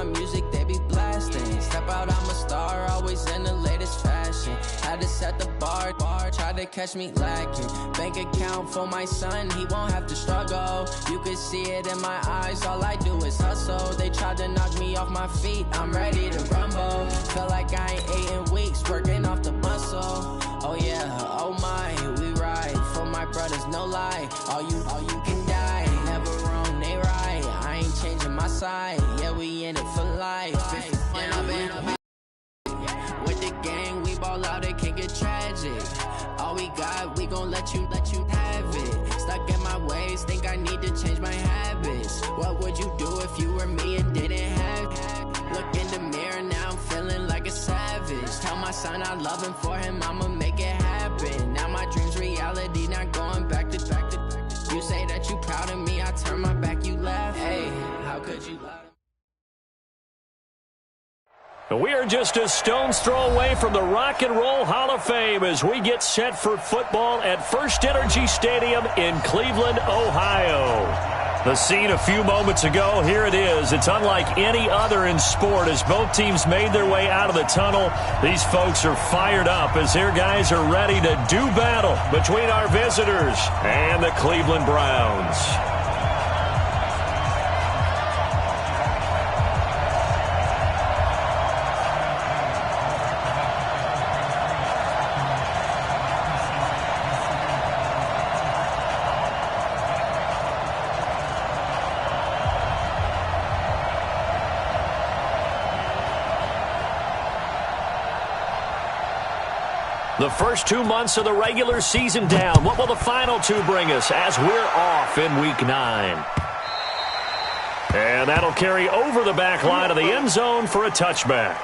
music, they be blasting. Step out, I'm a star, always in the latest fashion. Had to set the bar, try to catch me lacking. Bank account for my son, he won't have to struggle. You can see it in my eyes, all I do is hustle. They tried to knock me off my feet, I'm ready to rumble. Feel like I ain't ate in weeks, working off the muscle. Oh yeah, oh my, we ride for my brothers, no lie. All you can die, never wrong, they right. I ain't changing my side, yeah, we in it for life. With the gang, we ball out, it can get tragic. All we got, we gon' let you have it. Stuck in my ways, think I need to change my habits. What would you do if you were me and didn't have it? Look in the mirror, now I'm feeling like a savage. Tell my son I love him, for him I'ma make it happen. Now my dream's reality, not going back to. You say that you proud of me, I turn my back, you laugh. Hey, how could you lie? We are just a stone's throw away from the Rock and Roll Hall of Fame as we get set for football at First Energy Stadium in Cleveland, Ohio. The scene a few moments ago, here it is. It's unlike any other in sport as both teams made their way out of the tunnel. These folks are fired up as their guys are ready to do battle between our visitors and the Cleveland Browns. The first 2 months of the regular season down. What will the final two bring us as we're off in Week 9? And that'll carry over the back line of the end zone for a touchback.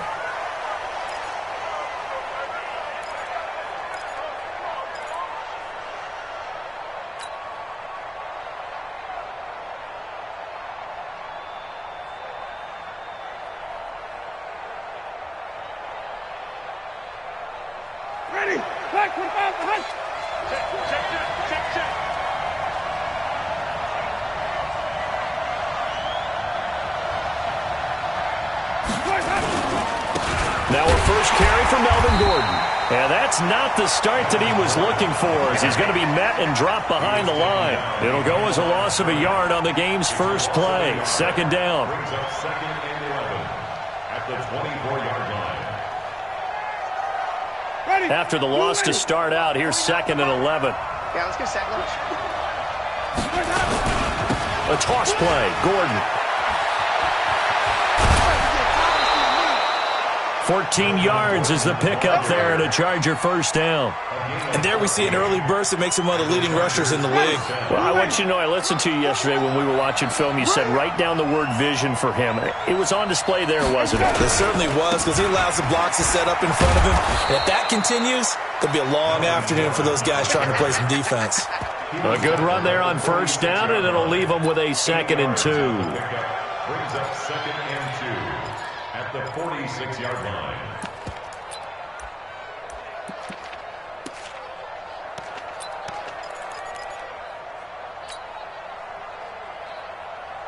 Now a first carry for Melvin Gordon. And that's not the start that he was looking for as he's going to be met and dropped behind the line. It'll go as a loss of a yard on the game's first play. Second down. Brings up 2nd and 11 at the 24-yard line. After the loss to start out, here's 2nd and 11. Yeah, let's get sack lunch. A toss play. Gordon. 14 yards is the pickup there and a Charger first down. And there we see an early burst that makes him one of the leading rushers in the league. Well, I want you to know, I listened to you yesterday when we were watching film. You said write down the word vision for him. It was on display there, wasn't it? It certainly was because he allows the blocks to set up in front of him. And if that continues, it'll be a long afternoon for those guys trying to play some defense. A good run there on first down, and it'll leave them with a 2nd and 2. Brings up 2nd and 2 at the 46-yard line.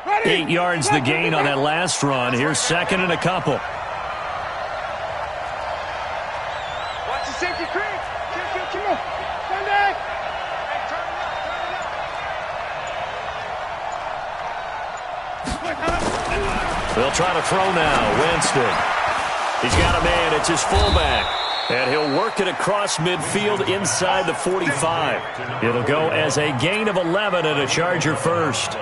Ready. 8 yards the gain on that last run. Here's 2nd and a couple. Watch the safety creep. Come on. Come back. They'll try to throw now. Winston. He's got a man. It's his fullback. And he'll work it across midfield inside the 45. It'll go as a gain of 11 and a Charger first.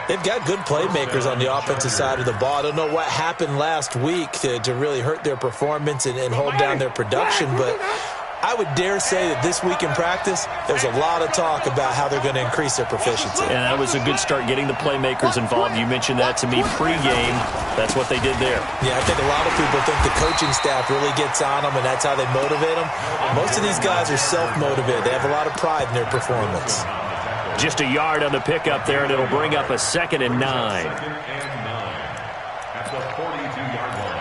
They've got good playmakers on the offensive side of the ball. I don't know what happened last week to really hurt their performance and hold down their production, but I would dare say that this week in practice, there's a lot of talk about how they're going to increase their proficiency. And that was a good start getting the playmakers involved. You mentioned that to me pregame. That's what they did there. Yeah, I think a lot of people think the coaching staff really gets on them, and that's how they motivate them. Most of these guys are self-motivated. They have a lot of pride in their performance. Just a yard on the pickup there, and it'll bring up a 2nd and 9. 2nd and 9 at the 42-yard line.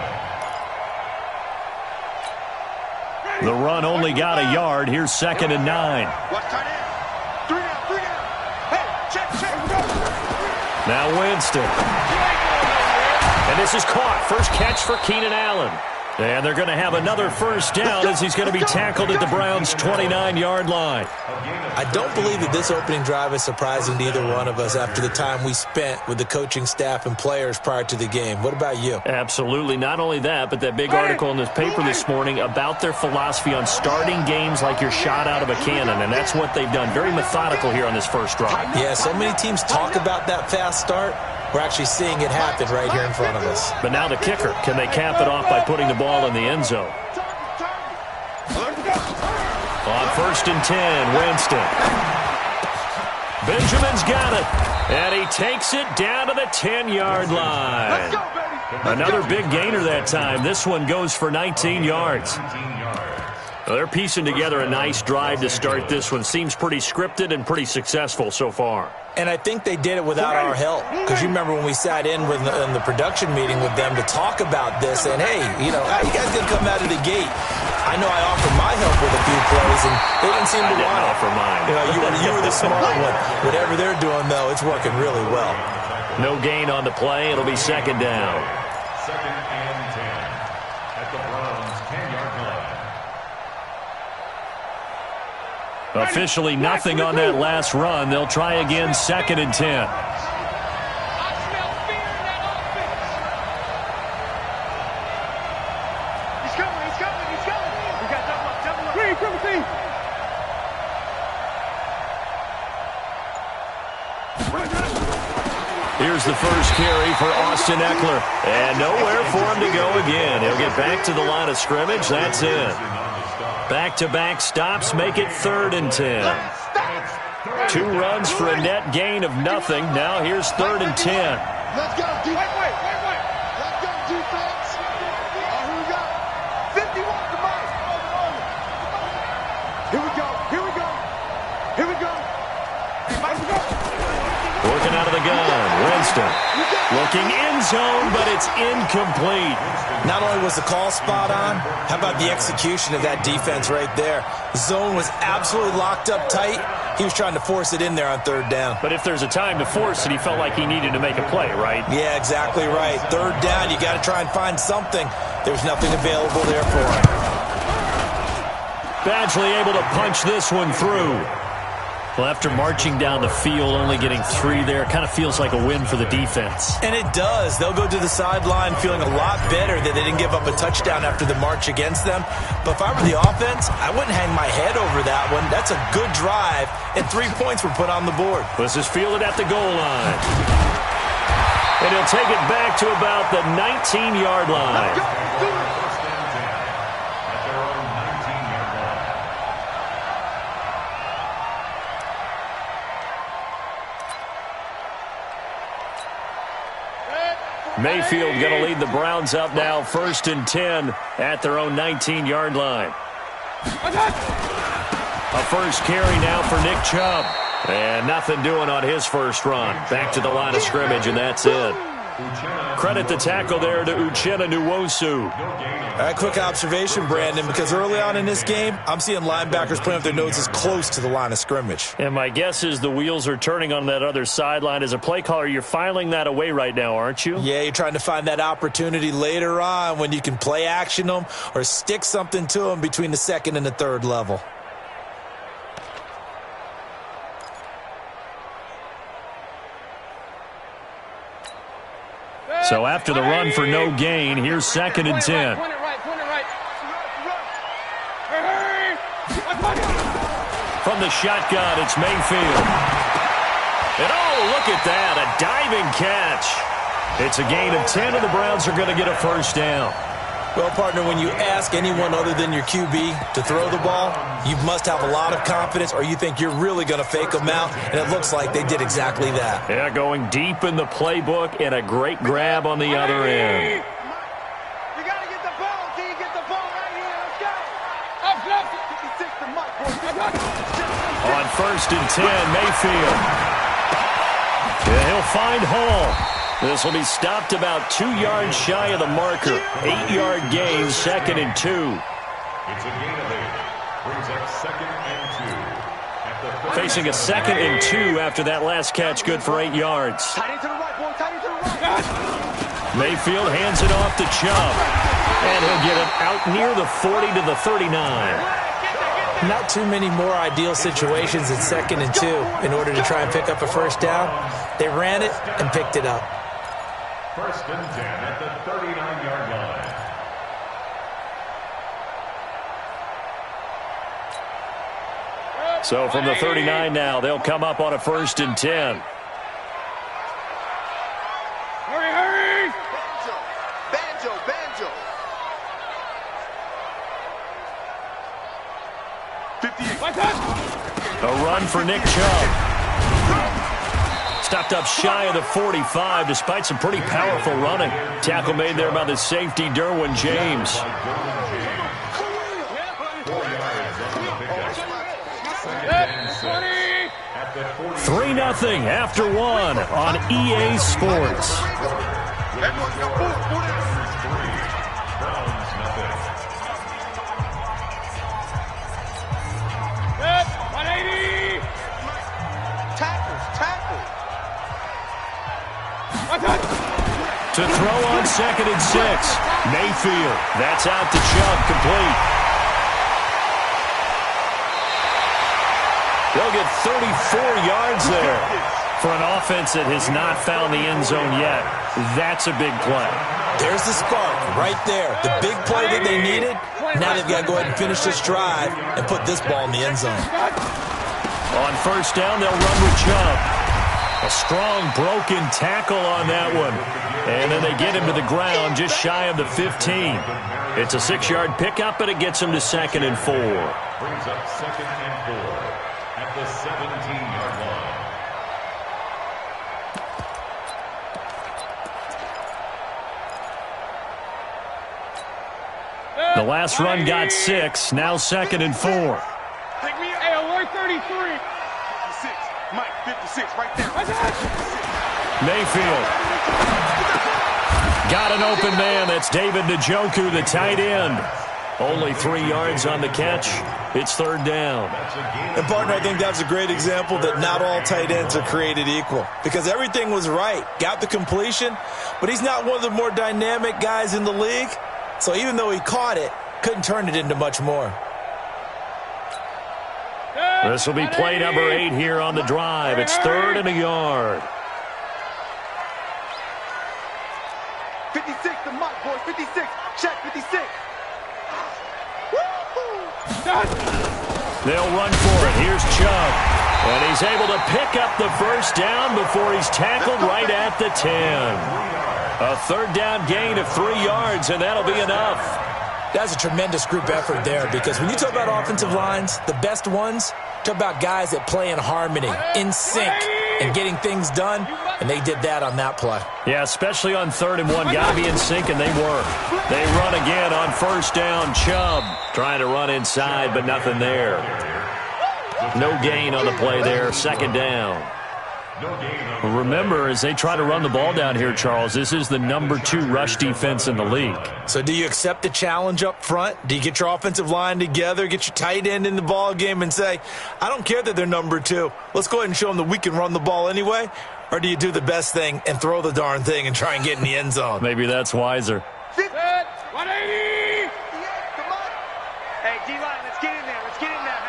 The run only got a yard. Here's 2nd and 9. Watch tight end. 3 down. Hey, check. Now Winston. And this is caught. First catch for Keenan Allen. And they're going to have another first down as he's going to be tackled at the Browns' 29-yard line. I don't believe that this opening drive is surprising to either one of us after the time we spent with the coaching staff and players prior to the game. What about you? Absolutely. Not only that, but that big article in this paper this morning about their philosophy on starting games like you're shot out of a cannon, and that's what they've done. Very methodical here on this first drive. Yeah, so many teams talk about that fast start. We're actually seeing it happen right here in front of us. But now the kicker. Can they cap it off by putting the ball in the end zone? On 1st and 10, Winston. Benjamin's got it. And he takes it down to the 10-yard line. Another big gainer that time. This one goes for 19 yards. Well, they're piecing together a nice drive to start this one. Seems pretty scripted and pretty successful so far. And I think they did it without our help. Because you remember when we sat in the production meeting with them to talk about this, and hey, you know, how you guys going to come out of the gate? I know I offered my help with a few plays, and they didn't seem to want to offer mine. You know, you were the smart one. Whatever they're doing, though, it's working really well. No gain on the play. It'll be second down. 2nd and 10 at the Browns' 10-yard line. Officially nothing on that last run. They'll try again, 2nd and 10. Here's the first carry for Austin Eckler. And nowhere for him to go again. He'll get back to the line of scrimmage. That's it. Back-to-back stops make it 3rd and 10. 2 runs for a net gain of nothing. Now here's 3rd and 10. Let's go, defense. Let's go, defense. Here we go. 51 to Mike. Here we go. Here we go. Here we go. Working out of the gun. Winston looking end zone, but it's incomplete. Not only was the call spot on, how about the execution of that defense right there? The zone was absolutely locked up tight. He was trying to force it in there on 3rd down. But if there's a time to force it, he felt like he needed to make a play, right? Yeah, exactly right. 3rd down, you got to try and find something. There's nothing available there for him. Badgley able to punch this one through. Well, after marching down the field, only getting 3 there, kind of feels like a win for the defense. And it does. They'll go to the sideline feeling a lot better that they didn't give up a touchdown after the march against them. But if I were the offense, I wouldn't hang my head over that one. That's a good drive, and 3 points were put on the board. This is fielded at the goal line. And he'll take it back to about the 19-yard line. Mayfield going to lead the Browns up now, 1st and 10 at their own 19-yard line. A first carry now for Nick Chubb. And nothing doing on his first run. Back to the line of scrimmage, and that's it. Credit the tackle there to Uchenna Nwosu. All right, quick observation, Brandon, because early on in this game, I'm seeing linebackers playing with their noses close to the line of scrimmage. And my guess is the wheels are turning on that other sideline. As a play caller, you're filing that away right now, aren't you? Yeah, you're trying to find that opportunity later on when you can play action them or stick something to them between the 2nd and the 3rd level. So after the run for no gain, here's 2nd and 10. From the shotgun, it's Mayfield. And oh, look at that, a diving catch. It's a gain of 10, and the Browns are going to get a first down. Well, partner, when you ask anyone other than your QB to throw the ball, you must have a lot of confidence or you think you're really going to fake them out, and it looks like they did exactly that. Yeah, going deep in the playbook and a great grab on the other end. You got to get the ball. Can you get the ball right here? Let's go. On 1st and 10, Mayfield. Yeah, he'll find Hall. This will be stopped about 2 yards shy of the marker. 8-yard gain, 2nd and 2. It's a gain of 8. Brings up 2nd and 2. Facing a 2nd and 2 after that last catch, good for 8 yards. Tight into the right, boy. Tight into the right. Mayfield hands it off to Chubb. And he'll get it out near the 40 to the 39. Not too many more ideal situations in 2nd and 2 in order to try and pick up a first down. They ran it and picked it up. 1st and 10 at the 39-yard line. So from the 39 now, they'll come up on a 1st and 10. Hurry! Banjo! 58. A run for Nick Chubb. Stopped up shy of the 45 despite some pretty powerful running. Tackle made there by the safety, Derwin James. 3-0 after 1 on EA Sports. To throw on 2nd and 6. Mayfield. That's out to Chubb, complete. They'll get 34 yards there for an offense that has not found the end zone yet. That's a big play. There's the spark right there. The big play that they needed. Now they've got to go ahead and finish this drive and put this ball in the end zone. On 1st down, they'll run with Chubb. A strong broken tackle on that one. And then they get him to the ground just shy of the 15. It's a 6-yard pickup, and it gets him to 2nd and 4. Brings up 2nd and 4 at the 17-yard line. The last run got 6. Now 2nd and 4. Hey, alert 33. 56. Mike, 56 right there. Mayfield. Got an open man. That's David Njoku, the tight end. Only 3 yards on the catch. It's 3rd down. And, partner, I think that's a great example that not all tight ends are created equal. Because everything was right. Got the completion, but he's not one of the more dynamic guys in the league. So even though he caught it, couldn't turn it into much more. This will be play number 8 here on the drive. It's 3rd and a yard. 56 to Mike, boys. 56. Check 56. They'll run for it. Here's Chubb. And he's able to pick up the first down before he's tackled right at the 10. A 3rd down gain of 3 yards, and that'll be enough. That's a tremendous group effort there, because when you talk about offensive lines, the best ones, talk about guys that play in harmony, in sync, and getting things done, and they did that on that play. Yeah, especially on 3rd and 1. Got to be in sync, and they were. They run again on 1st down. Chubb trying to run inside, but nothing there. No gain on the play there. 2nd down. Remember, as they try to run the ball down here, Charles, this is the number 2 rush defense in the league. So do you accept the challenge up front? Do you get your offensive line together, get your tight end in the ball game and say, I don't care that they're number 2. Let's go ahead and show them that we can run the ball anyway? Or do you do the best thing and throw the darn thing and try and get in the end zone? Maybe that's wiser. 180. Come on. Hey, D-line, let's get in there. Let's get in there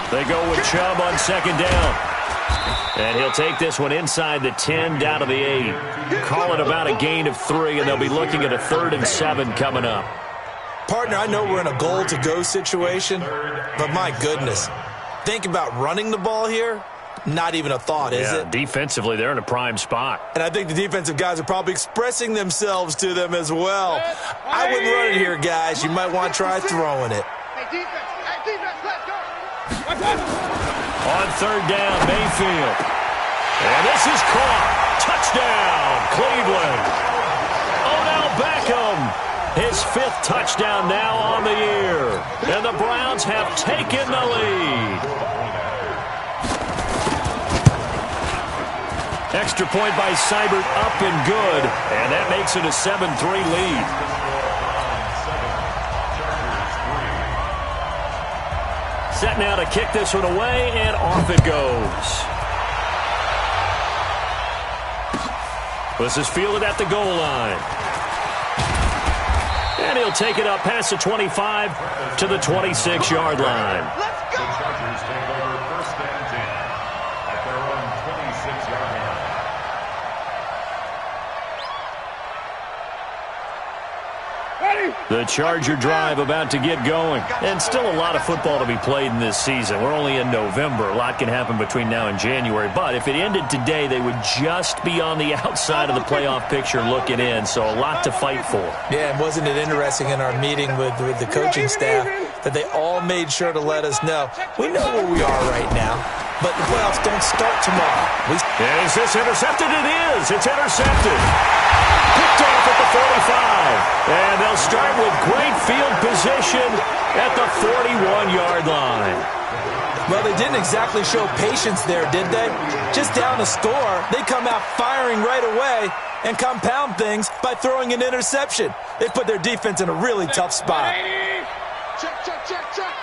now. They go with Chubb on 2nd down. And he'll take this one inside the 10, down to the 8. Call it about a gain of 3, and they'll be looking at a 3rd and 7 coming up. Partner, I know we're in a goal-to-go situation, but my goodness. Think about running the ball here. Not even a thought, is it? Defensively, they're in a prime spot. And I think the defensive guys are probably expressing themselves to them as well. I wouldn't run it here, guys. You might want to try throwing it. Hey, defense, let's go. On 3rd down, Mayfield. And this is caught. Touchdown, Cleveland. Odell Beckham. His 5th touchdown now on the year. And the Browns have taken the lead. Extra point by Seibert, up and good. And that makes it a 7-3 lead. Set now to kick this one away, and off it goes. This is fielded at the goal line. And he'll take it up past the 25 to the 26-yard line. The Chargers take over first and 10 at their own 26-yard line. The Charger drive about to get going. And still a lot of football to be played in this season. We're only in November. A lot can happen between now and January. But if it ended today, they would just be on the outside of the playoff picture looking in. So a lot to fight for. Yeah, and wasn't it interesting in our meeting with the coaching staff that they all made sure to let us know, we know where we are right now, but the playoffs don't start tomorrow. Is this intercepted? It is. It's intercepted. Picked off at the 45. And they'll start with great field position at the 41-yard line. Well, they didn't exactly show patience there, did they? Just down a score, they come out firing right away and compound things by throwing an interception. They put their defense in a really tough spot. Check, check, check, check.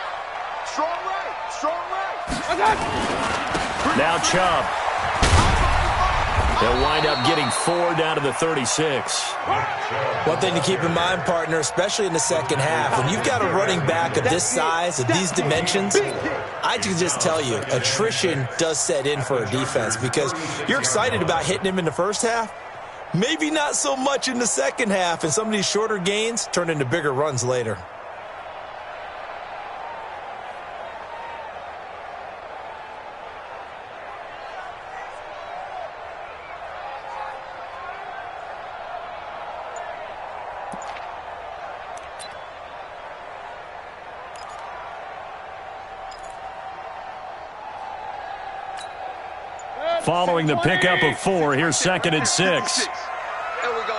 Strong right, strong right. Now Chubb. They'll wind up getting 4 down to the 36. One thing to keep in mind, partner, especially in the second half, when you've got a running back of this size, of these dimensions, I can just tell you, attrition does set in for a defense because you're excited about hitting him in the first half, maybe not so much in the second half, and some of these shorter gains turn into bigger runs later. Following the pickup of 4, here's 2nd and 6. Here we go.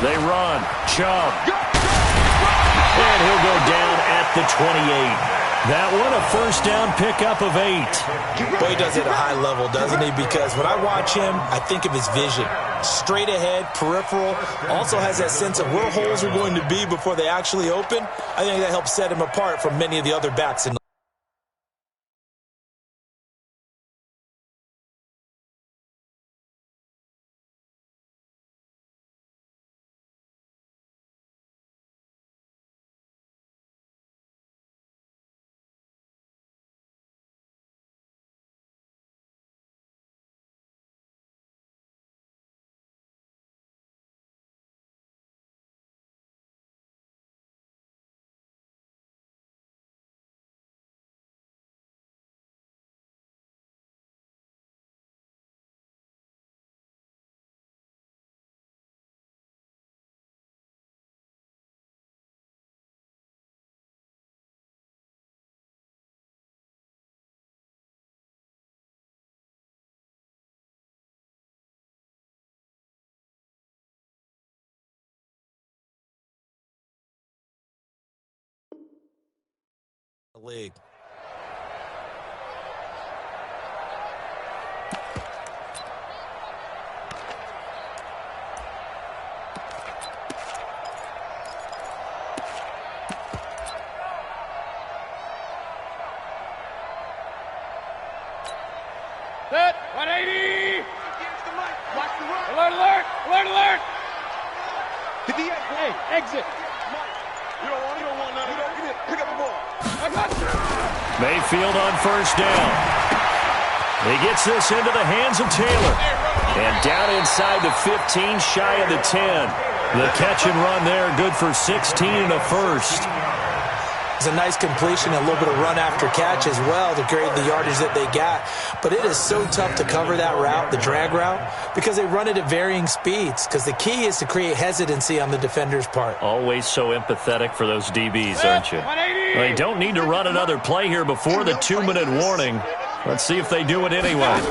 They run. Chubb. And he'll go down at the 28. That one a first down pickup of 8. Boy, he does it at a high level, doesn't he? Because when I watch him, I think of his vision. Straight ahead, peripheral, also has that sense of where holes are going to be before they actually open. I think that helps set him apart from many of the other backs in the league. Set, 180. Watch the run. Alert, alert, alert, alert. Hit the exit. You don't want none of that. Pick up the ball. I got you. Mayfield on first down. He gets this into the hands of Taylor. And down inside the 15, shy of the 10. The catch and run there, good for 16 and a first. It's a nice completion, a little bit of run after catch as well to create the yardage that they got. But it is so tough to cover that route, the drag route, because they run it at varying speeds. Because the key is to create hesitancy on the defender's part. Always so empathetic for those DBs, aren't you? They don't need to run another play here before the 2-minute warning. Let's see if they do it anyway.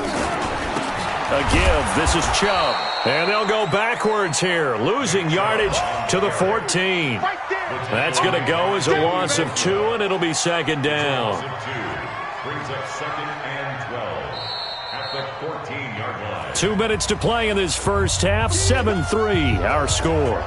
A give. This is Chubb. And they'll go backwards here, losing yardage to the 14. That's going to go as a loss of 2, and it'll be second down. Brings up 2nd and 12 at the 14-yard line. 2 minutes to play in this first half. 7-3, our score.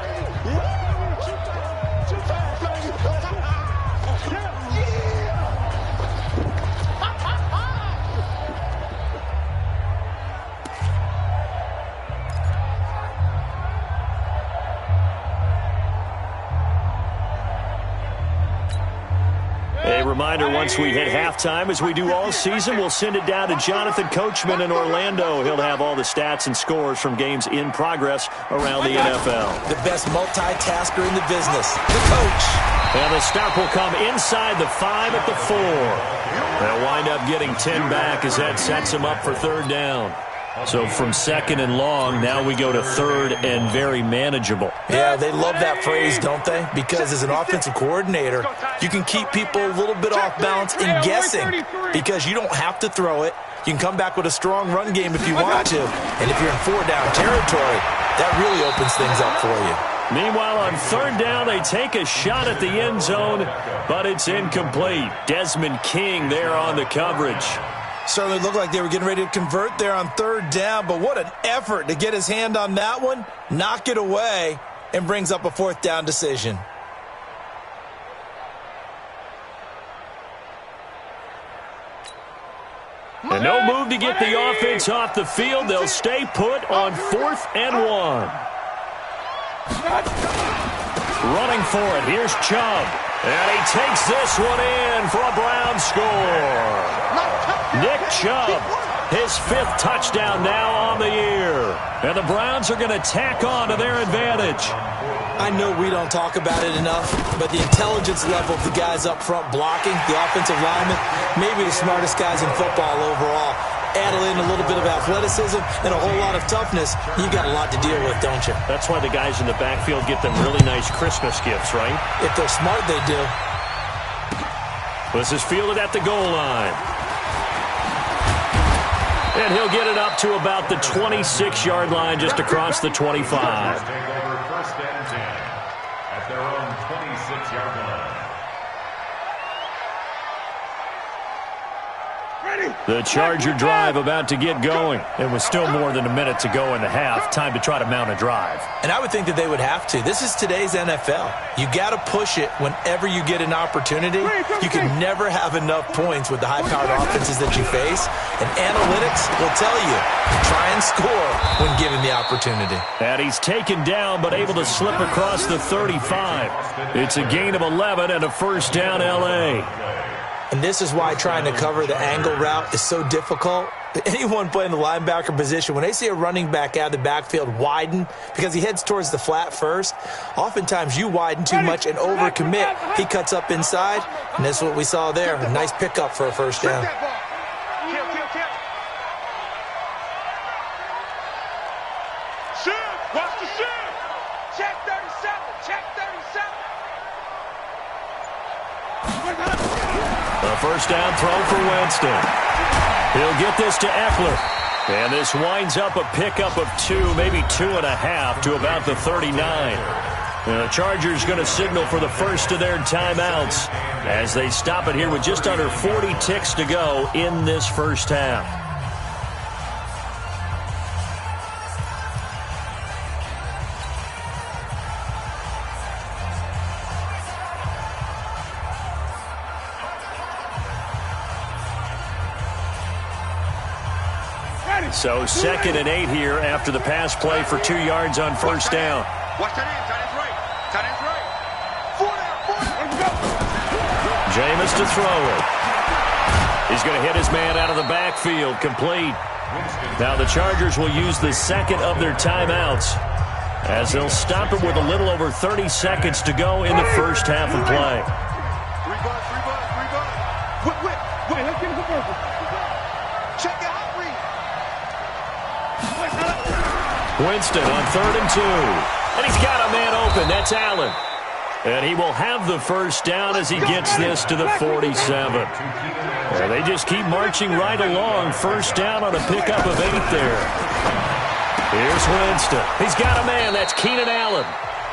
reminder, once we hit halftime, as we do all season, we'll send it down to Jonathan Coachman in Orlando. He'll have all the stats and scores from games in progress around the NFL. The best multitasker in the business, the coach. And the stop will come inside the 5 at the 4. They'll wind up getting 10 back as that sets them up for third down. So from second and long, now we go to third and very manageable. Yeah, they love that phrase, don't they? Because as an offensive coordinator, you can keep people a little bit off balance and guessing because you don't have to throw it. You can come back with a strong run game if you want to. And if you're in 4-down territory, that really opens things up for you. Meanwhile, on third down, they take a shot at the end zone, but it's incomplete. Desmond King there on the coverage. Certainly looked like they were getting ready to convert there on third down, but what an effort to get his hand on that one, knock it away, and brings up a 4th down decision. And no move to get the offense off the field. They'll stay put on 4th and 1. Running for it, here's Chubb. And he takes this one in for a Brown score. Nick Chubb, his 5th touchdown now on the year. And the Browns are going to tack on to their advantage. I know we don't talk about it enough, but the intelligence level of the guys up front blocking, the offensive linemen, maybe the smartest guys in football overall. Add in a little bit of athleticism and a whole lot of toughness, you got a lot to deal with, don't you? That's why the guys in the backfield get them really nice Christmas gifts, right? If they're smart, they do. This is fielded at the goal line. And he'll get it up to about the 26-yard line, just across the 25. Take over 1st and 10 at their own 26-yard line. The Charger drive about to get going. It was still more than a minute to go in the half. Time to try to mount a drive. And I would think that they would have to. This is today's NFL. You got to push it whenever you get an opportunity. You can never have enough points with the high-powered offenses that you face. And analytics will tell you, try and score when given the opportunity. And he's taken down but able to slip across the 35. It's a gain of 11 and a 1st down L.A. And this is why trying to cover the angle route is so difficult. Anyone playing the linebacker position, when they see a running back out of the backfield widen because he heads towards the flat first, oftentimes you widen too much and overcommit. He cuts up inside, and that's what we saw there. A nice pickup for a 1st down. Watch the shift. Check 37. Check 37. A 1st down throw for Winston. He'll get this to Eckler. And this winds up a pickup of 2, maybe 2.5 to about the 39. The Chargers going to signal for the first of their timeouts as they stop it here with just under 40 ticks to go in this 1st half. So 2nd and 8 here after the pass play for 2 yards on 1st down. Watch that end. Tight end's right. Tight end's right. 4 down. Let's go. Jameis to throw it. He's going to hit his man out of the backfield. Complete. Now the Chargers will use the 2nd of their timeouts as they'll stop it with a little over 30 seconds to go in the 1st half of play. 3 bucks. Whip. Wait, let's get it for check out. Winston on 3rd and 2. And he's got a man open. That's Allen. And he will have the 1st down as he gets this to the 47. And they just keep marching right along. 1st down on a pickup of 8 there. Here's Winston. He's got a man. That's Keenan Allen.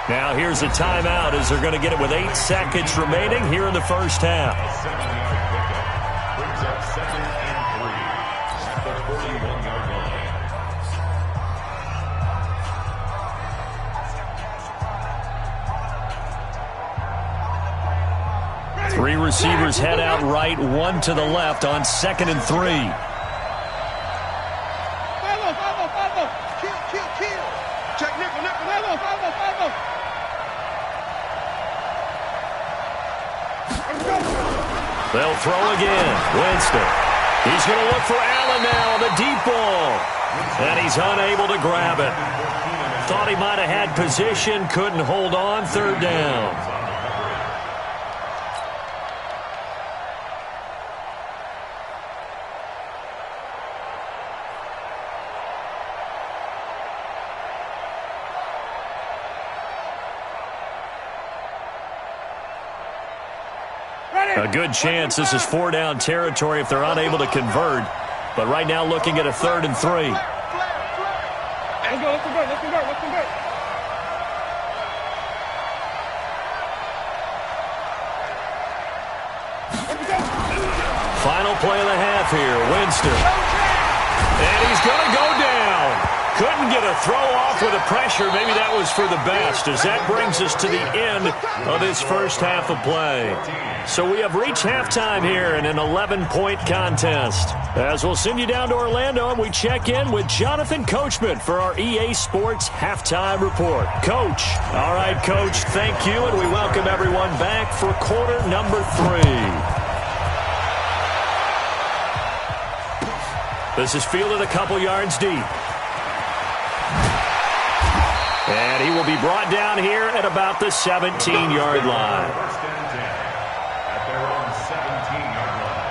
Now here's a timeout as they're going to get it with 8 seconds remaining here in the 1st half. Brings up 2nd and 3 at the 41-yard line. 3 receivers head out right, 1 to the left on 2nd and 3. Kill. Check nickel. They'll throw again. Winston. He's going to look for Allen now on the deep ball. And he's unable to grab it. Thought he might have had position, couldn't hold on. Third down. A good chance this is 4-down territory if they're unable to convert. But right now looking at a 3rd and 3. Let's go, let's convert, let's convert, let's convert. Final play of the half here. Winston. And he's going to go down. Couldn't get a throw off with the pressure. Maybe that was for the best, as that brings us to the end of this first half of play. So we have reached halftime here in an 11-point contest. As we'll send you down to Orlando, and we check in with Jonathan Coachman for our EA Sports Halftime Report. Coach. All right, Coach, thank you, and we welcome everyone back for quarter number 3. This is fielded a couple yards deep. And he will be brought down here at about the 17-yard line. First and 10 at their own 17-yard line.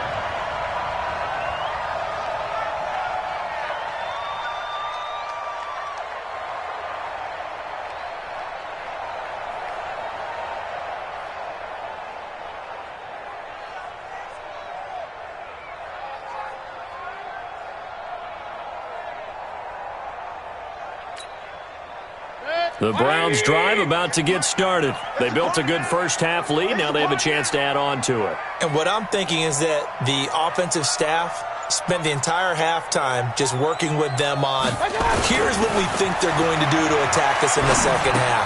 The Browns drive about to get started. They built a good first half lead. Now they have a chance to add on to it. And what I'm thinking is that the offensive staff spent the entire halftime just working with them on, here's what we think they're going to do to attack us in the second half.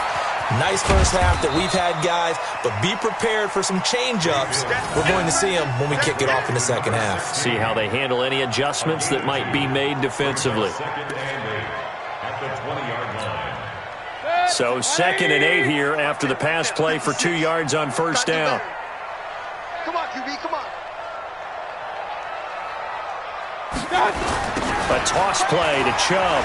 Nice first half that we've had, guys, but be prepared for some change-ups. We're going to see them when we kick it off in the second half. See how they handle any adjustments that might be made defensively. Second and 8 at the 20-yard line. So 2nd and 8 here after the pass play for 2 yards on first down. Come on, QB, come on. A toss play to Chubb.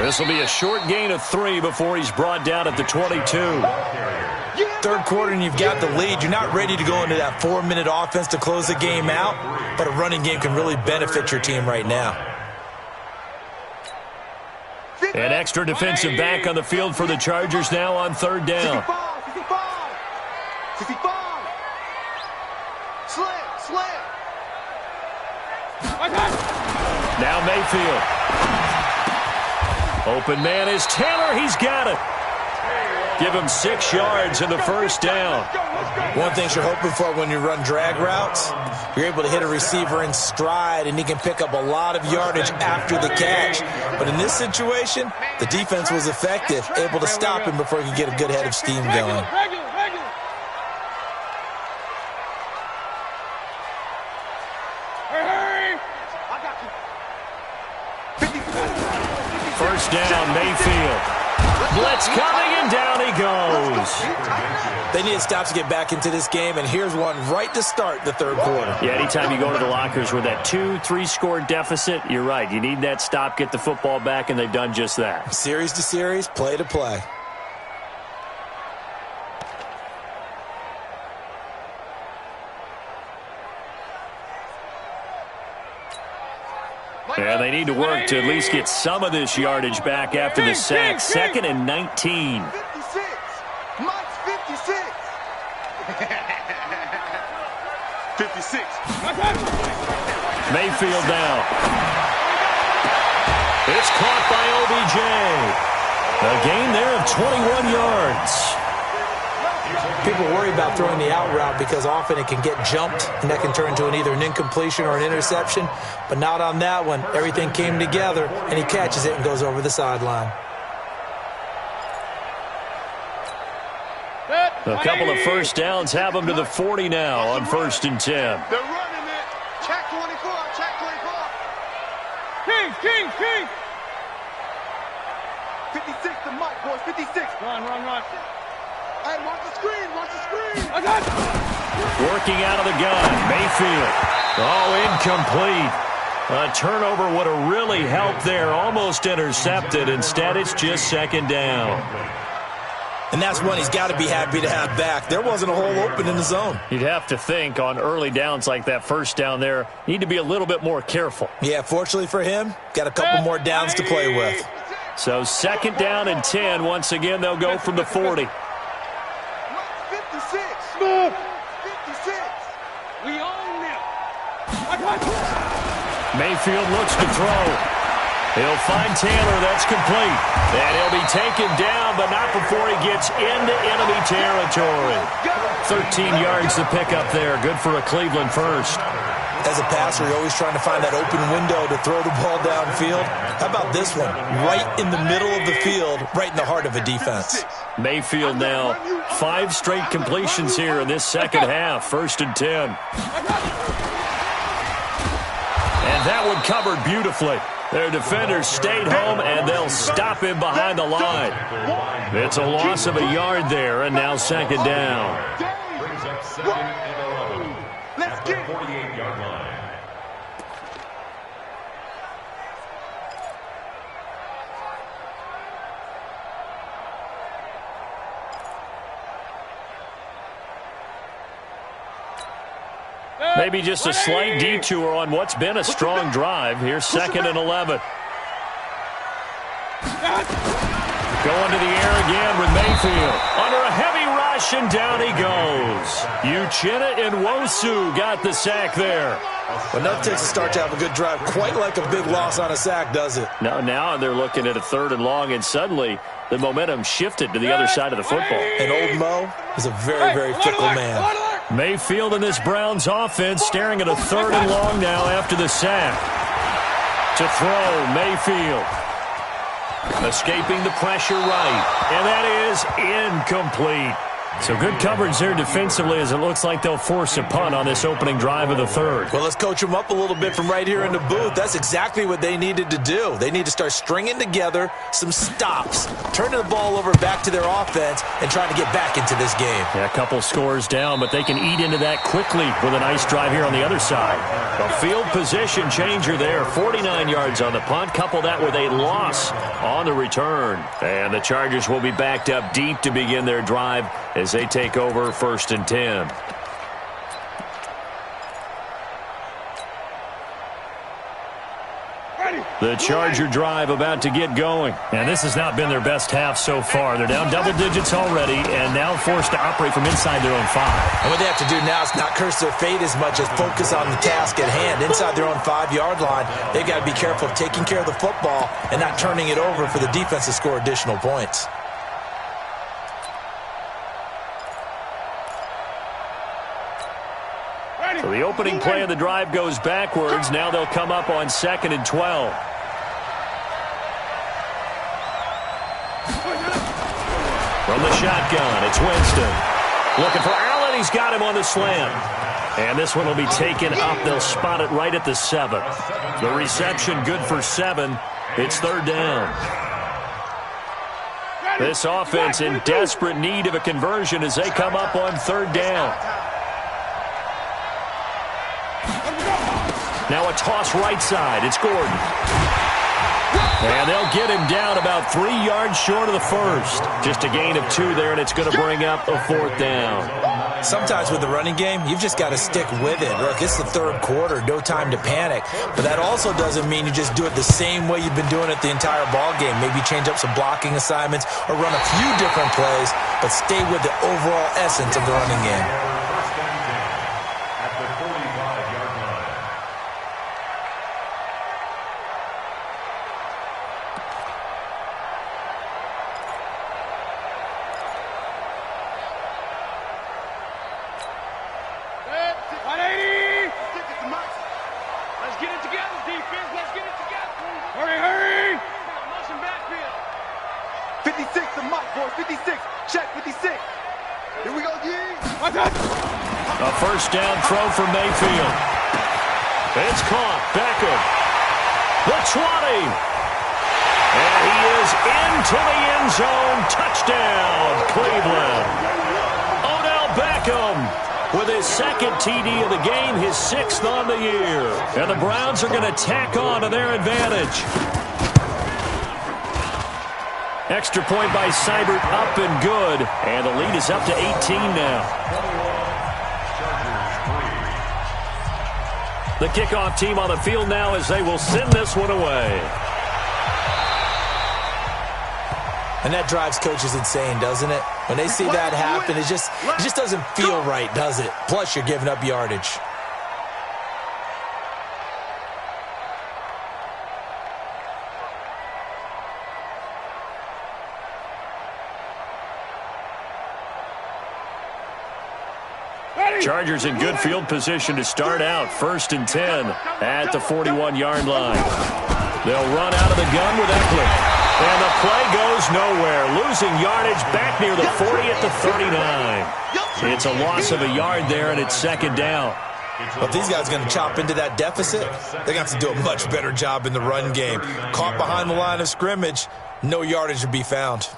This will be a short gain of 3 before he's brought down at the 22. Third quarter and you've got the lead. You're not ready to go into that 4-minute offense to close the game out, but a running game can really benefit your team right now. An extra defensive back on the field for the Chargers now on third down. 65. Slam. Now Mayfield. Open man is Taylor. He's got it. Give him 6 yards in the first down. One thing you're hoping for when you run drag routes, you're able to hit a receiver in stride, and he can pick up a lot of yardage after the catch. But in this situation, the defense was effective, able to stop him before he could get a good head of steam going. First down, Mayfield. Blitz coming, and down he goes. They need to stop to get back into this game, and here's one right to start the third quarter. Yeah, anytime you go to the lockers with that 2-3 score deficit, you're right. You need that stop, get the football back, and they've done just that. Series to series, play to play. Yeah, they need to work to at least get some of this yardage back after the sack. 2nd and 19. 56. Mike's 56. 56. Mayfield now. It's caught by OBJ. A gain there of 21 yards. People worry about throwing the out route because often it can get jumped, and that can turn into either an incompletion or an interception. But not on that one. Everything came together, and he catches it and goes over the sideline. A couple of first downs have him to the 40 now on 1st and 10. They're running it. Check 24. Check 24. King. 56 to Mike, boys. 56. Run. Hey, watch the screen. Watch the screen. Working out of the gun. Mayfield. Oh, incomplete. A turnover would have really helped there. Almost intercepted. Instead, it's just second down. And that's one he's got to be happy to have back. There wasn't a hole open in the zone. You'd have to think on early downs like that first down there, need to be a little bit more careful. Yeah, fortunately for him, got a couple more downs to play with. So second down and 10. Once again, they'll go from the 40. 56. Move. 56. We own them. Mayfield looks to throw. He'll find Taylor. That's complete. And he'll be taken down, but not before he gets into enemy territory. 13 yards to pick up there. Good for a Cleveland first. As a passer, you're always trying to find that open window to throw the ball downfield. How about this one? Right in the middle of the field, right in the heart of a defense. Mayfield now 5 straight completions here in this second half. 1st and 10. And that one covered beautifully. Their defenders stayed home, and they'll stop him behind the line. It's a loss of a yard there, and now second down. Brings up 2nd and 11 at the 48-yard line. Maybe just a slight detour on what's been a strong drive. Here's 2nd and 11. Going to the air again with Mayfield. Under a heavy rush, and down he goes. Uchenna and Nwosu got the sack there. Well, nothing takes a start to have a good drive. Quite like a big loss on a sack, does it? Now they're looking at a 3rd and long, and suddenly the momentum shifted to the other side of the football. And old Mo is a very, very fickle man. Mayfield in this Browns offense staring at a 3rd and long now after the sack. To throw, Mayfield. Escaping the pressure right. And that is incomplete. So good coverage there defensively as it looks like they'll force a punt on this opening drive of the 3rd. Well, let's coach them up a little bit from right here in the booth. That's exactly what they needed to do. They need to start stringing together some stops, turning the ball over back to their offense, and trying to get back into this game. Yeah, a couple scores down, but they can eat into that quickly with a nice drive here on the other side. A field position changer there. 49 yards on the punt. Couple that with a loss on the return. And the Chargers will be backed up deep to begin their drive as they take over 1st and 10. The Charger drive about to get going. And this has not been their best half so far. They're down double digits already and now forced to operate from inside their own 5. And what they have to do now is not curse their fate as much as focus on the task at hand. Inside their own 5-yard line, they've got to be careful of taking care of the football and not turning it over for the defense to score additional points. So the opening play of the drive goes backwards. Now they'll come up on 2nd and 12. From the shotgun, it's Winston. Looking for Allen. He's got him on the slant. And this one will be taken up. They'll spot it right at the 7. The reception good for 7. It's 3rd down. This offense in desperate need of a conversion as they come up on 3rd down. Now a toss right side. It's Gordon. And they'll get him down about 3 yards short of the first. Just a gain of 2 there, and it's going to bring up a 4th down. Sometimes with the running game, you've just got to stick with it. Look, it's the 3rd quarter, no time to panic. But that also doesn't mean you just do it the same way you've been doing it the entire ball game. Maybe change up some blocking assignments or run a few different plays, but stay with the overall essence of the running game. A first down throw for Mayfield. It's caught. Beckham. The 20. And he is into the end zone. Touchdown, Cleveland. Odell Beckham with his second TD of the game, his 6th on the year. And the Browns are going to tack on to their advantage. Extra point by Seibert, up and good. And the lead is up to 18 now. The kickoff team on the field now as they will send this one away. And that drives coaches insane, doesn't it? When they see that happen, it just doesn't feel right, does it? Plus, you're giving up yardage. Chargers in good field position to start out. 1st and 10 at the 41-yard line. They'll run out of the gun with Eckler. And the play goes nowhere. Losing yardage back near the 40 at the 39. It's a loss of a yard there, and it's 2nd down. But these guys are going to chop into that deficit. They're going to have to do a much better job in the run game. Caught behind the line of scrimmage, no yardage to be found.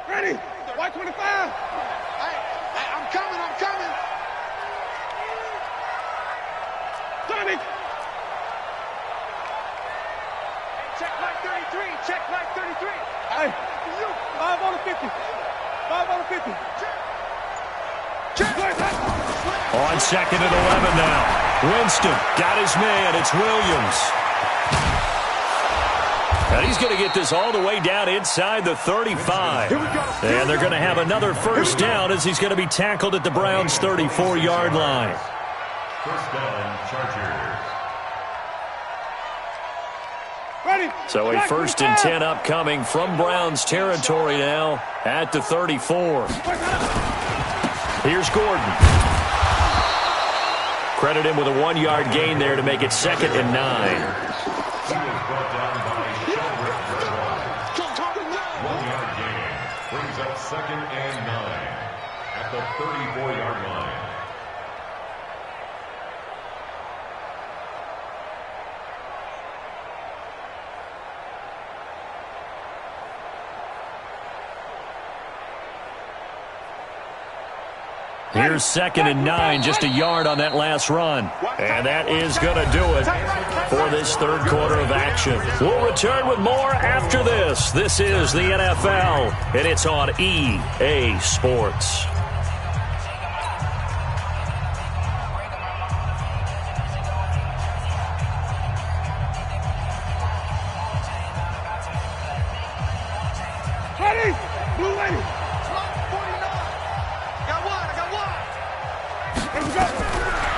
Ready? White 25. Hey, I'm coming. Tommy. Check light 33. Hey, 5 on the 50. 5 on the 50. Check. On 2nd and 11 now. Winston got his man. It's Williams. And he's going to get this all the way down inside the 35. And they're going to have another 1st down as he's going to be tackled at the Browns' 34-yard line. 1st down, Chargers. Ready? So a 1st and 10 upcoming from Browns territory now at the 34. Here's Gordon. Credit him with a 1-yard gain there to make it 2nd and 9. Brings up 2nd and 9 at the 34-yard line. Here's 2nd and 9, just a yard on that last run. And that is going to do it for this 3rd quarter of action. We'll return with more after this. This is the NFL, and it's on EA Sports. Ready? Blue lady.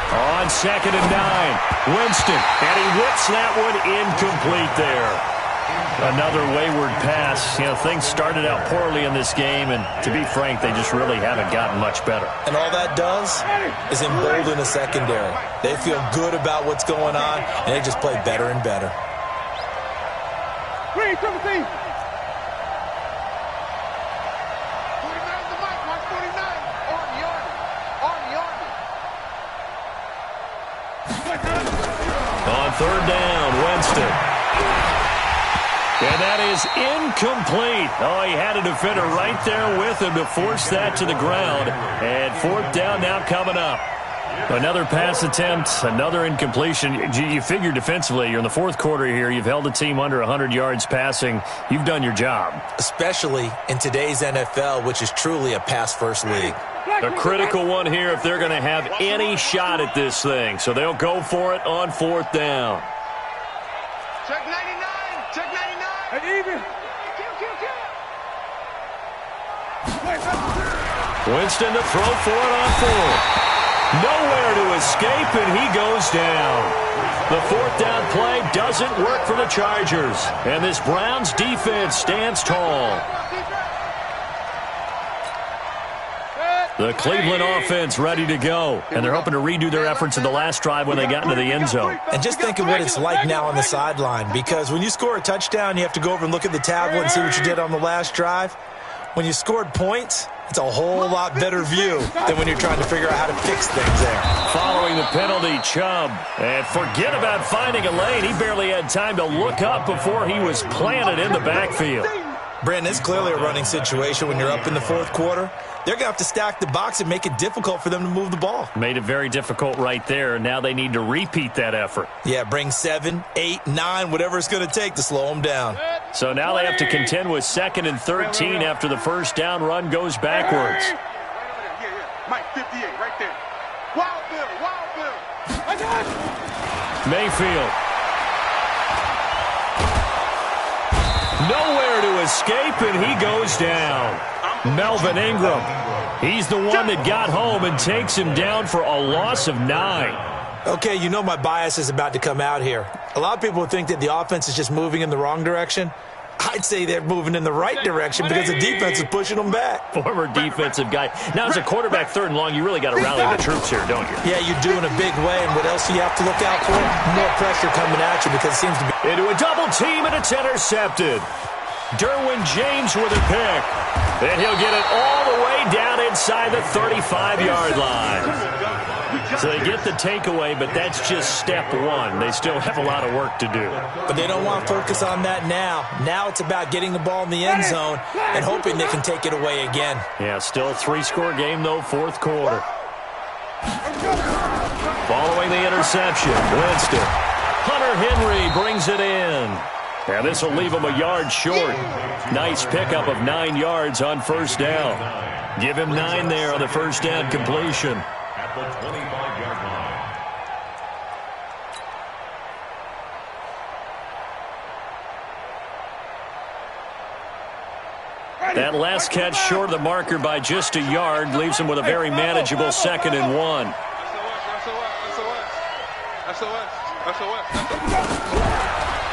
On 2nd and 9, Winston, and he whips that one incomplete there. Another wayward pass. You know, things started out poorly in this game, and to be frank, they just really haven't gotten much better. And all that does is embolden the secondary. They feel good about what's going on, and they just play better and better. Green, triple team. On 3rd down, Winston. And that is incomplete. Oh, he had a defender right there with him to force that to the ground. And 4th down now coming up. Another pass attempt, another incompletion. You figure defensively, you're in the 4th quarter here. You've held the team under 100 yards passing. You've done your job. Especially in today's NFL, which is truly a pass-first league. A critical one here if they're going to have any shot at this thing. So they'll go for it on 4th down. Check 99. Check 99. Hey, even. Winston to throw for it on 4th. Nowhere to escape, and he goes down. The 4th down play doesn't work for the Chargers. And this Browns defense stands tall. The Cleveland offense ready to go. And they're hoping to redo their efforts in the last drive when they got into the end zone. And just think of what it's like now on the sideline. Because when you score a touchdown, you have to go over and look at the tablet and see what you did on the last drive. When you scored points, It's a whole lot better view than when you're trying to figure out how to fix things there. Following the penalty, Chubb. And forget about finding a lane. He barely had time to look up before he was planted in the backfield. Brandon, it's clearly a running situation when you're up in the fourth quarter. They're going to have to stack the box and make it difficult for them to move the ball. Made it very difficult right there. Now they need to repeat that effort. Yeah, bring 7, 8, 9, whatever it's going to take to slow them down. So now they have to contend with 2nd and 13 after the first down run goes backwards. Mike, 58, right there. Wild Bill. Mayfield. Nowhere to escape, and he goes down. Melvin Ingram. He's the one that got home and takes him down for a loss of 9. Okay, you know my bias is about to come out here. A lot of people think that the offense is just moving in the wrong direction. I'd say they're moving in the right direction because the defense is pushing them back. Former defensive guy. Now, as a quarterback, 3rd and long, you really got to rally the troops here, don't you? Yeah, you do in a big way. And what else do you have to look out for? More pressure coming at you because it seems to be... Into a double team, and it's intercepted. Derwin James with a pick. And he'll get it all the way down inside the 35-yard line. So they get the takeaway, but that's just step 1. They still have a lot of work to do. But they don't want to focus on that now. Now it's about getting the ball in the end zone and hoping they can take it away again. Yeah, still a 3-score game, though, 4th quarter. Following the interception, Winston. Hunter Henry brings it in. And this will leave him a yard short. Nice pickup of 9 yards on first down. Give him 9 there on the first down completion. At the 25-yard line. That last catch short of the marker by just a yard leaves him with a very manageable 2nd and 1.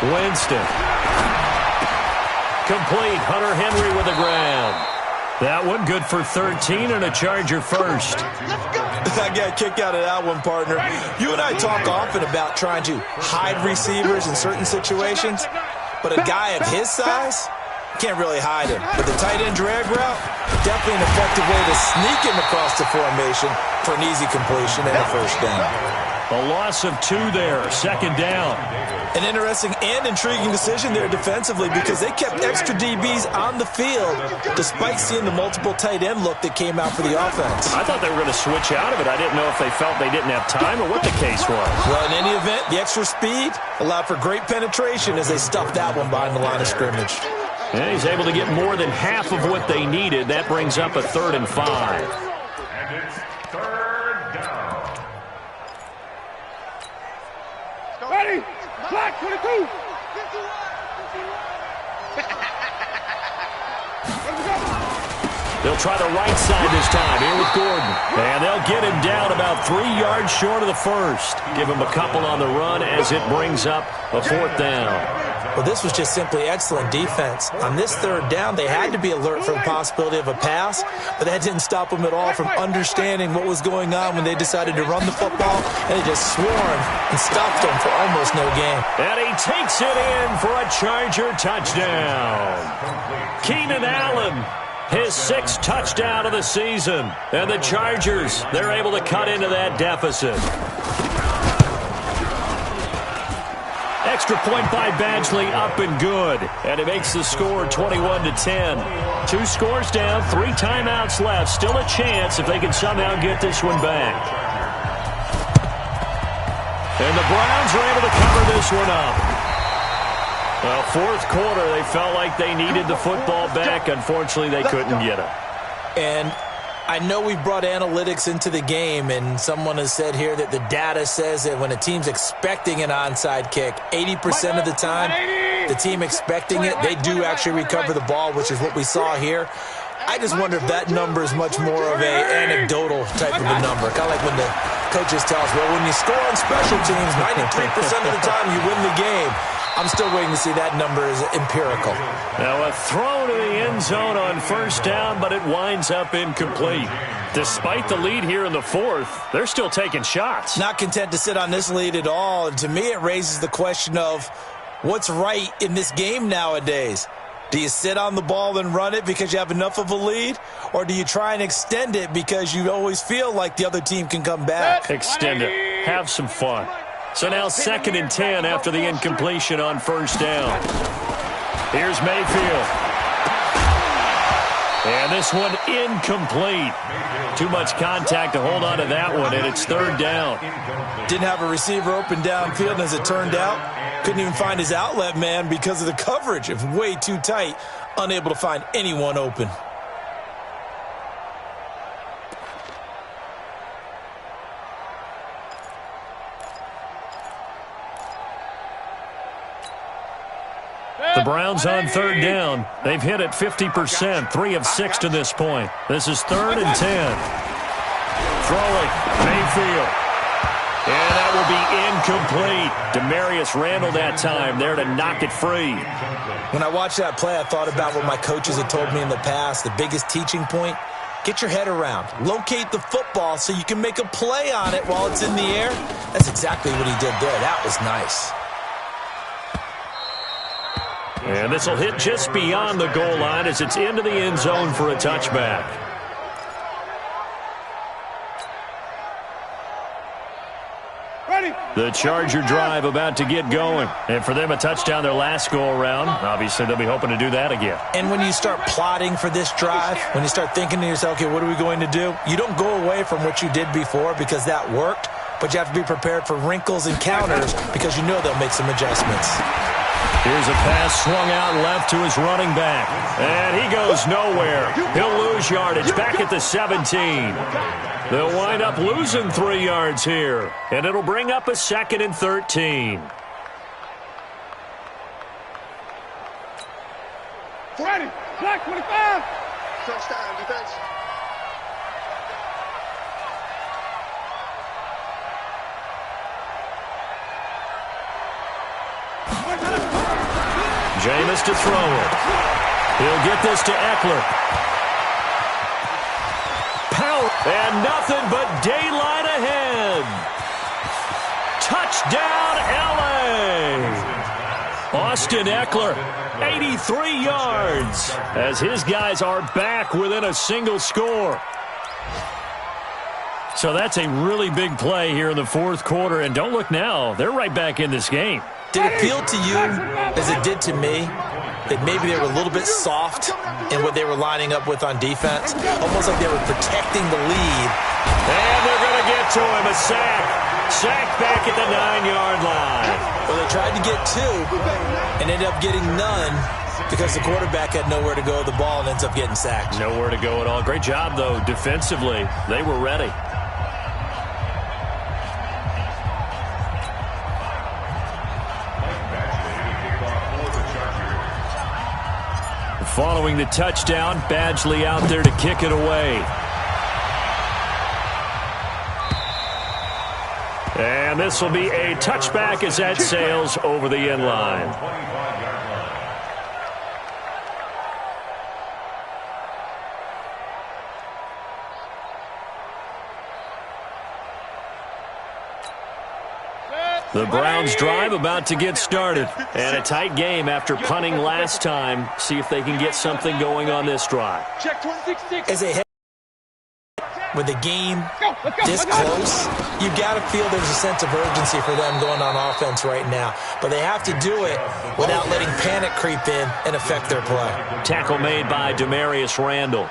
Winston. Complete. Hunter Henry with the ground. That one good for 13 and a Charger first. I got a kick out of that one, partner. You and I talk often about trying to hide receivers in certain situations, but a guy of his size can't really hide him. But the tight end drag route, definitely an effective way to sneak him across the formation for an easy completion and a first down. A loss of 2 there, 2nd down. An interesting and intriguing decision there defensively because they kept extra DBs on the field despite seeing the multiple tight end look that came out for the offense. I thought they were going to switch out of it. I didn't know if they felt they didn't have time or what the case was. Well, in any event, the extra speed allowed for great penetration as they stuffed that one behind the line of scrimmage. And he's able to get more than half of what they needed. That brings up a 3rd and 5. And it's 3rd down. Ready? Clock 22. They'll try the right side this time, here with Gordon. And they'll get him down about 3 yards short of the first. Give him a couple on the run as it brings up a 4th down. Well, this was just simply excellent defense. On this 3rd down, they had to be alert for the possibility of a pass, but that didn't stop them at all from understanding what was going on when they decided to run the football, and they just swarmed and stopped them for almost no gain. And he takes it in for a Charger touchdown. Keenan Allen, his 6th touchdown of the season. And the Chargers, they're able to cut into that deficit. Extra point by Badgley, up and good. And it makes the score 21-10. 2 scores down, 3 timeouts left. Still a chance if they can somehow get this one back. And the Browns are able to cover this one up. Well, 4th quarter, they felt like they needed the football back. Unfortunately, they couldn't get it. And I know we brought analytics into the game, and someone has said here that the data says that when a team's expecting an onside kick, 80% of the time, the team expecting it, they do actually recover the ball, which is what we saw here. I just wonder if that number is much more of a anecdotal type of a number. Kind of like when the coaches tell us, well, when you score on special teams, 93% of the time you win the game. I'm still waiting to see that number is empirical. Now a throw to the end zone on first down, but it winds up incomplete. Despite the lead here in the 4th, they're still taking shots. Not content to sit on this lead at all. And to me, it raises the question of what's right in this game nowadays. Do you sit on the ball and run it because you have enough of a lead? Or do you try and extend it because you always feel like the other team can come back? Extend it. Have some fun. So now 2nd and 10 after the incompletion on 1st down. Here's Mayfield. And this one incomplete. Too much contact to hold on to that one, and it's 3rd down. Didn't have a receiver open downfield, and as it turned out, couldn't even find his outlet man because of the coverage. It was way too tight, unable to find anyone open. The Browns on 3rd down. They've hit it 50%, 3 of 6 to this point. This is 3rd and 10. Throwing, Mayfield. And that will be incomplete. Demarius Randall that time there to knock it free. When I watched that play, I thought about what my coaches had told me in the past. The biggest teaching point, get your head around. Locate the football so you can make a play on it while it's in the air. That's exactly what he did there. That was nice. And this will hit just beyond the goal line as it's into the end zone for a touchback. The Charger drive about to get going. And for them, a touchdown their last go-around. Obviously, they'll be hoping to do that again. And when you start plotting for this drive, when you start thinking to yourself, okay, what are we going to do? You don't go away from what you did before because that worked, but you have to be prepared for wrinkles and counters because you know they'll make some adjustments. Here's a pass swung out left to his running back. And he goes nowhere. He'll lose yardage back at the 17. They'll wind up losing 3 yards here. And it'll bring up a 2nd and 13. Ready, black 25. Touchdown, defense. Jameis to throw it. He'll get this to Eckler. Power. And nothing but daylight ahead. Touchdown, L.A. Austin Eckler, 83 yards, as his guys are back within a single score. So that's a really big play here in the 4th quarter. And don't look now. They're right back in this game. Did it feel to you, as it did to me, that maybe they were a little bit soft in what they were lining up with on defense? Almost like they were protecting the lead. And they're going to get to him. A sack. Sack back at the 9-yard line. Well, they tried to get 2 and ended up getting none because the quarterback had nowhere to go with the ball and ends up getting sacked. Nowhere to go at all. Great job, though, defensively. They were ready. Following the touchdown, Badgley out there to kick it away. And this will be a touchback as that sails over the end line. The Browns drive about to get started. And a tight game after punting last time. See if they can get something going on this drive. Check 26. As they head with the game this close, you got to feel there's a sense of urgency for them going on offense right now. But they have to do it without letting panic creep in and affect their play. Tackle made by Demarius Randall.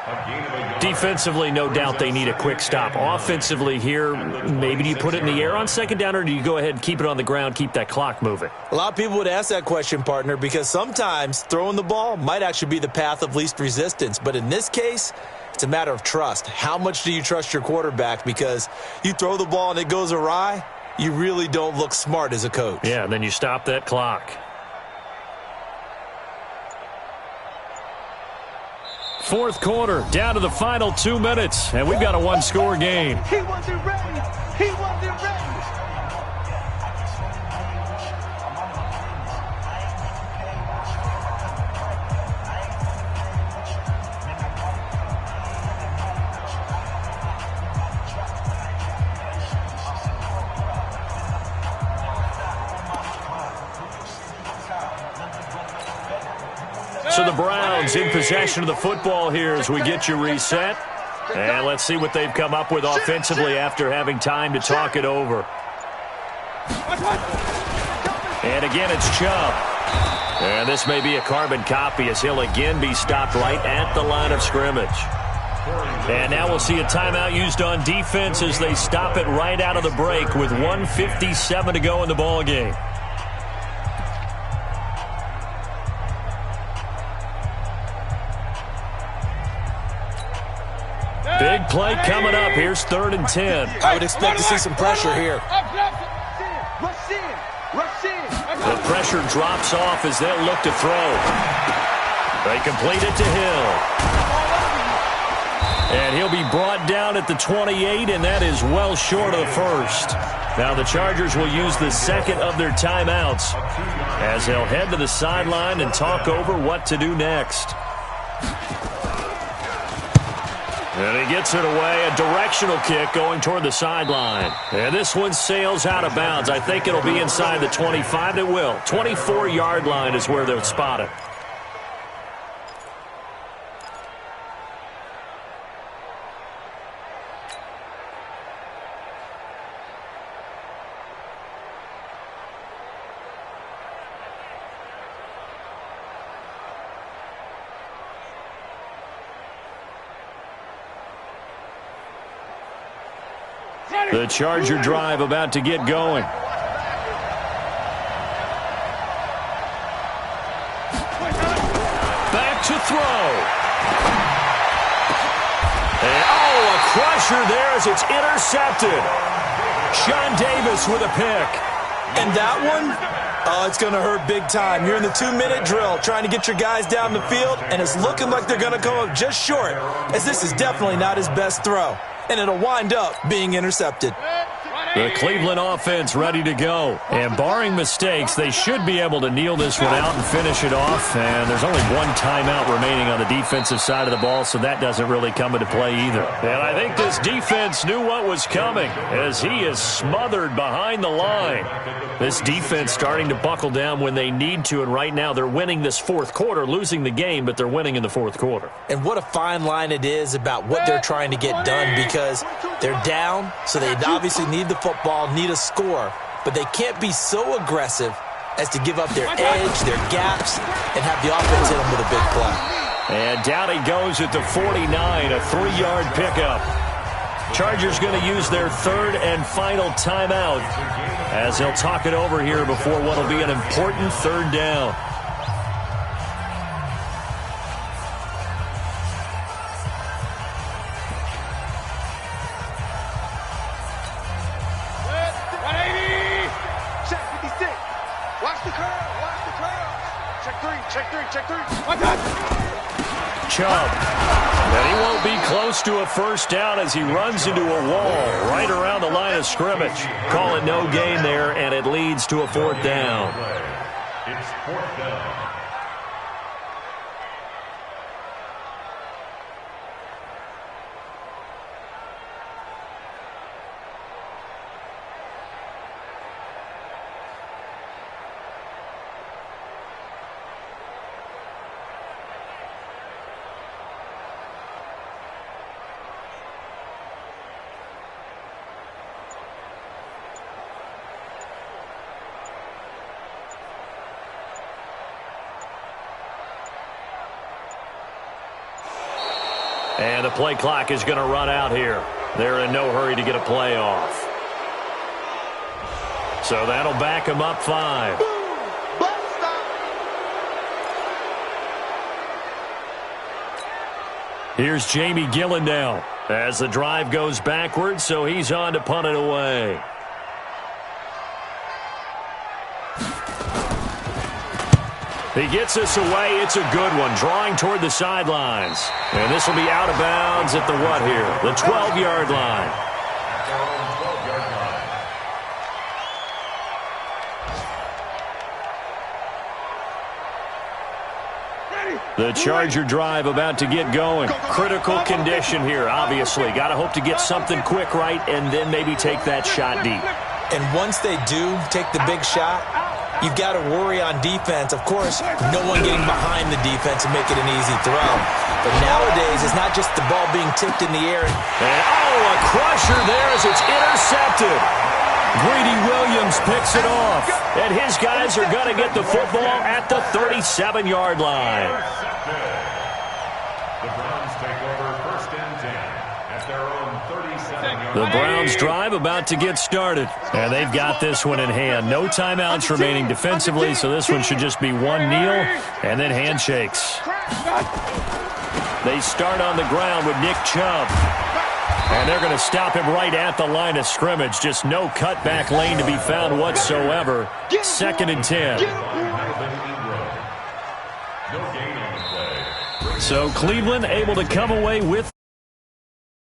Defensively, no doubt they need a quick stop. Offensively here, maybe do you put it in the air on 2nd down, or do you go ahead and keep it on the ground, keep that clock moving? A lot of people would ask that question, partner, because sometimes throwing the ball might actually be the path of least resistance. But in this case, it's a matter of trust. How much do you trust your quarterback? Because you throw the ball and it goes awry, you really don't look smart as a coach. Yeah, and then you stop that clock. 4th quarter, down to the final 2 minutes, and we've got a 1-score game. He wasn't ready. He wasn't ready. So the Browns in possession of the football here as we get you reset. And let's see what they've come up with offensively after having time to talk it over. And again, it's Chubb. And this may be a carbon copy as he'll again be stopped right at the line of scrimmage. And now we'll see a timeout used on defense as they stop it right out of the break with 1:57 to go in the ballgame. Big play coming up. Here's 3rd and 10. I would expect to see some pressure here. The pressure drops off as they'll look to throw. They complete it to Hill. And he'll be brought down at the 28, and that is well short of the first. Now the Chargers will use the second of their timeouts as they'll head to the sideline and talk over what to do next. And he gets it away, a directional kick going toward the sideline. And this one sails out of bounds. I think it'll be inside the 25. It will. 24-yard line is where they'll spot it. The Charger drive about to get going. Back to throw. And, a crusher there as it's intercepted. Sean Davis with a pick. And that one, it's going to hurt big time. You're in the 2-minute drill trying to get your guys down the field, and it's looking like they're going to come up just short, as this is definitely not his best throw. And it'll wind up being intercepted. The Cleveland offense ready to go. And barring mistakes, they should be able to kneel this one out and finish it off. And there's only one timeout remaining on the defensive side of the ball, so that doesn't really come into play either. And I think this defense knew what was coming as he is smothered behind the line. This defense starting to buckle down when they need to, and right now they're winning this fourth quarter, losing the game, but they're winning in the fourth quarter. And what a fine line it is about what they're trying to get done, because they're down, so they obviously need the football, need a score, but they can't be so aggressive as to give up their edge, their gaps, and have the offense hit them with a big play. And down he goes at the 49, a 3-yard pickup. Chargers going to use their third and final timeout as they'll talk it over here before what will be an important third down. Chubb. And he won't be close to a first down as he runs into a wall right around the line of scrimmage. Call it no gain there, and it leads to a 4th down. It's 4th down. And the play clock is going to run out here. They're in no hurry to get a play off. So that'll back them up 5. Here's Jamie Gillen now as the drive goes backwards, so he's on to punt it away. He gets this away. It's a good one, drawing toward the sidelines. And this will be out of bounds at the what here? The 12-yard line. The Charger drive about to get going. Critical condition here, obviously. Got to hope to get something quick right and then maybe take that shot deep. And once they do take the big shot, you've got to worry on defense. Of course, no one getting behind the defense and make it an easy throw. But nowadays, it's not just the ball being tipped in the air. And, a crusher there as it's intercepted. Greedy Williams picks it off. And his guys are going to get the football at the 37-yard line. The Browns take over 1st and 10 at their own 37-yard line. The Browns drive about to get started. And they've got this one in hand. No timeouts remaining defensively, so this one should just be one kneel and then handshakes. They start on the ground with Nick Chubb. And they're going to stop him right at the line of scrimmage. Just no cutback lane to be found whatsoever. 2nd and 10. So Cleveland able to come away with